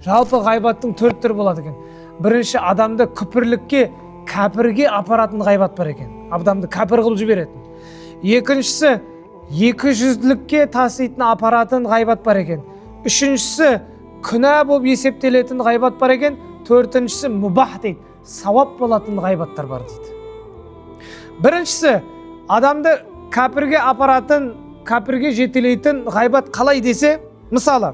Жалпы ғайбаттың 4 түрі болады екен. Бірінші, адамды күпірлікке, кәпірге апаратын ғайбат бар екен. Адамды кәпір қылып жіберетін. Екіншісі, екіжүзділікке таситын апаратын ғайбат бар екен. Үшіншісі, күнә болып есептелетін ғайбат бар екен. Төртіншісі, мубах дейді, сауап болатын ғайбаттар бар дейді. Біріншісі, адамды кәпірге апаратын, кәпірге жетелейтін ғайбат қалай десе, мысалы,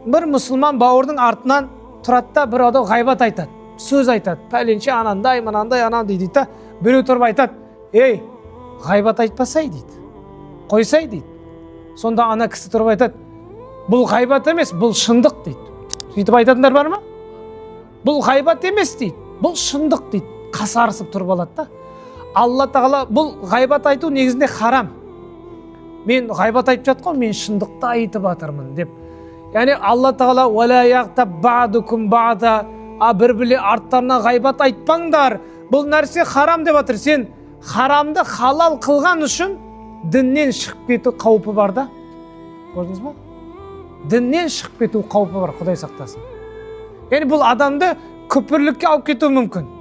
бір мұсылман бауырдың артынан тұрады да бір адам ғайбат айтады, сөз айтады, пәленше анандай, мынандай, анандай дейді да, біреу тұрып айтады, ей, ғайбат айтпасай дейді, қойсай дейді. Сонда ана кісі тұрып айтады, бұл ғайбат емес, бұл шындық дейді. Сөйтіп айтатындар бар ма? Бұл ғайбат емес дейді, бұл шындық дейді. Қасарысып тұрып алады да. Алла тағала бұл ғайбат айту негізінде харам. Мен ғайбат айтып жатқан, мен шындықты айтып жатырмын деп. Яғни Алла тағала уәлә яғтаб бa'дукум бa'да, бір-біріне арттарына ғайбат айтпаңдар. Бұл нәрсе харам деп жатыр. Сен харамды халал қылған үшін діннен шығып кету қаупі бар да. Көрдіңіз ба? Діннен шығып кету қаупі бар, Құдай сақтасын. Яғни бұл адамды күпірлікке алып кетуі мүмкін.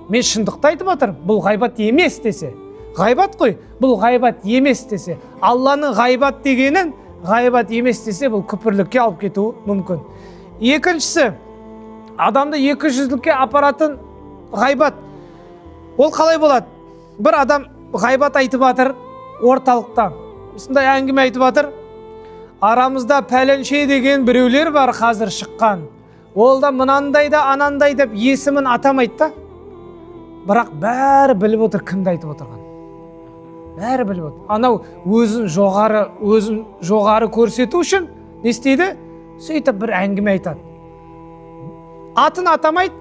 Мен шындықты айтып жатырмын, бұл ғайбат емес десе. Ғайбат қой, бұл ғайбат емес десе. Алланың ғайбат дегенін ғайбат емес десе, бұл күпірлікке алып кетуі мүмкін. Екіншісі, адамды екіжүзділікке апаратын ғайбат. Ол қалай болады? Бір адам ғайбат айтып жатыр орталықта. Осындай әңгіме айтып жатыр. Арамызда пәленше деген біреулер бар қазір шыққан. Ол да мынандай да анандай деп есімін атамайды да. Бірақ бәрі біліп отыр кімді айтып отырған. Бәрі біліп отыр. Анау өзін жоғары көрсету үшін не істейді? Сөйтіп бір әңгіме айтады. Атын атамайды,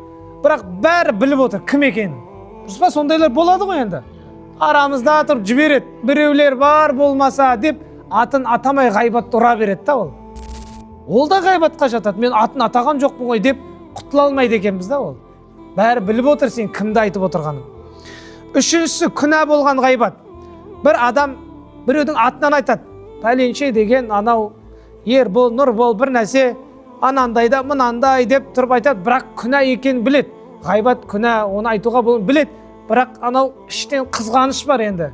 бірақ бәрі біліп отыр кім екенін. Дұрыс па? Сондайлар болады ғой енді. Арамызда тұрып жібереді. Біреулер бар болмаса деп атын атамай ғайбат ұра береді да ол. Ол да ғайбатқа жатады. Мен атын атаған жоқпын ғой деп құтыла алмайды екенбіз да ол. Бәрі біліп отыр сен кімді айтып отырғаның. Үшіншісі, күнә болған ғайбат. Бір адам біреудің атынан айтады. Пәленше деген анау Ербол, Нұрбол бір нәрсе анандай да мынандай деп тұрып айтады, бірақ күнә екенін біледі. Ғайбат күнә, оны айтуға біледі, бірақ анау іштен қызғаныш бар енді.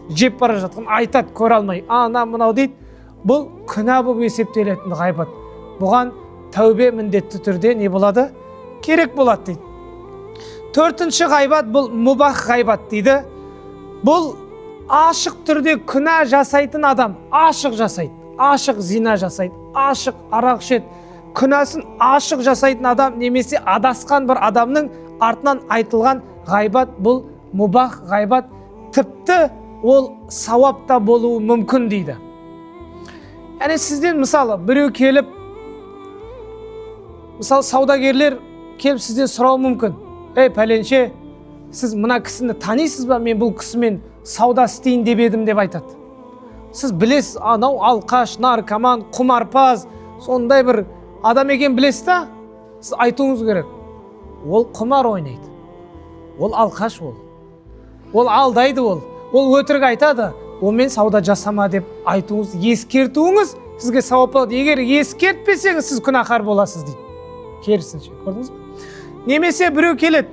Жеп бара жатқан айтады, көре алмай. Ана мынау дейді. Бұл күнә болып есептелетін ғайбат. Бұған тәубе міндетті түрде не болады? Керек болады дейді. Төртінші ғайбат бұл мубах ғайбат дейді. Бұл ашық түрде күнә жасайтын адам, ашық жасайды, ашық зина жасайды, ашық арақ ішеді. Күнәсін ашық жасайтын адам немесе адасқан бір адамның артынан айтылған ғайбат бұл мубах ғайбат. Тіпті ол сауапта болуы мүмкін дейді. Яғни сізден мысалы біреу келіп, мысалы саудагерлер келіп сізден сұрауы мүмкін. Ей, пәленше, сіз мына кісіні танисыз ба? Мен бұл кісімен сауда істейін деп едім деп айтады. Сіз білесіз, анау алқаш, наркоман, құмарпаз, сондай бір адам екен білесіз та? Сіз айтуыңыз керек. Ол құмар ойнайды. Ол алқаш ол. Ол алдайды ол. Ол өтірік айтады. Онымен сауда жасама деп айтуыңыз, ескертуіңіз сізге сауап болады. Егер ескертпесеңіз, сіз күнәһар боласыз дейді. Керісінше, көрдіңіз бе? Немесе біреу келеді.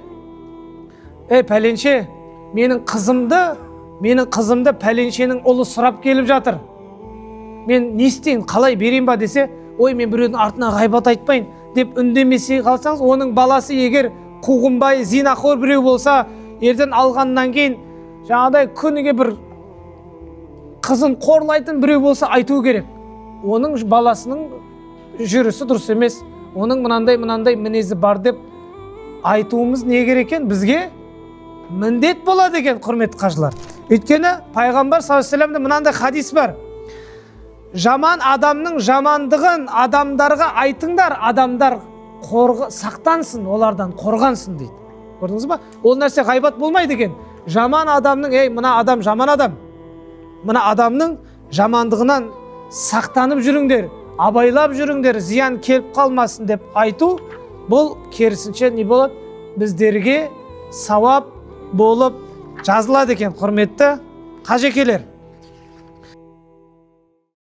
Ей, пәленше, менің қызымды пәленшенің ұлы сұрап келіп жатыр. Мен не істейін, қалай берейін ба десе, ой, мен біреудің артына ғайбат айтпайын деп үндемесе қалсаңыз, оның баласы егер қуғынбай, зинақор біреу болса, ертең алғаннан кейін жаңағыдай күніге бір қызын қорлайтын біреу болса айту керек. Оның баласының жүрісі дұрыс емес, оның мынандай мінезі бар деп айтуымыз не керек екен? Бізге міндет болады екен, құрметті қажылар. Өйткені пайғамбар саллаллаху алейхи вассаламда мынандай хадис бар. Жаман адамның жамандығын адамдарға айтыңдар, адамдар сақтансын, олардан қорғансын дейді. Көрдіңіз ба? Ол нәрсе ғайбат болмайды екен. Жаман адамның, ей, мына адам жаман адам. Мына адамның жамандығынан сақтанып жүріңдер, абайлап жүріңдер, зиян келіп қалмасын деп айту, бұл керісінше не болады? Біздерге сауап болып жазылады екен, құрметті қажекелер.